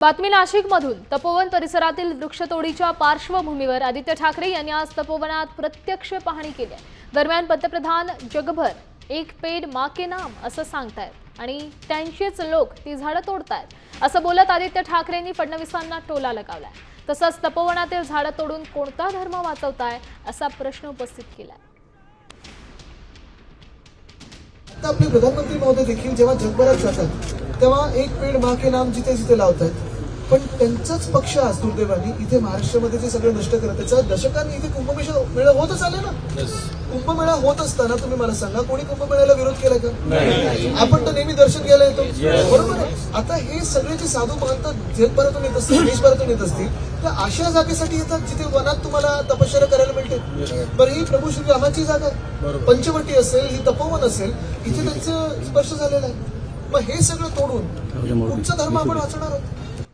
बातमी नाशिकमधून तपोवन परिसरातील वृक्षतोडीच्या पार्श्वभूमीवर आदित्य ठाकरे यांनी आज तपोवनात प्रत्यक्ष पाहणी केली आहे। दरम्यान पंतप्रधान जगभर एक पेड़ मां के नाम असं सांगतायत आणि त्यांचेच लोक ती झाडं तोडतायत असं बोलत आदित्य ठाकरेंनी फडणवीसांना टोला लगावलाय। तसंच तपोवनातील झाडं तोडून कोणता धर्म वाचवताय असा प्रश्न उपस्थित केलाय। आपले प्रधानमंत्री महोदय देखील जेव्हा जगभरात जातात तेव्हा एक पेड़ मां के नाम जिथे जिथे लावतात, पण त्यांचाच पक्ष आज दुर्दैवाने इथे महाराष्ट्रामध्ये जे सगळं नष्ट करत त्याचा दशकांनी इथे कुंभमेळा होतच आले ना। कुंभमेळा होत असताना तुम्ही मला सांगा कोणी कुंभमेळ्याला विरोध केला का? आपण तर नेहमी दर्शन घ्यायला येतो, बरोबर आहे। आता हे सगळे जे साधू महंत जगभरातून येत असतील, देशभरातून येत असतील, तर अशा जागेसाठी येतात जिथे वनात तुम्हाला तपश्चर्या करायला मिळते। बरं, ही प्रभू श्री रामाची जागा आहे, पंचवटी असेल, ही तपोवन असेल, इथे त्यांचं स्पर्श झालेला आहे। मग हे सगळं तोडून कुठचा धर्म आपण वाचणार आहोत?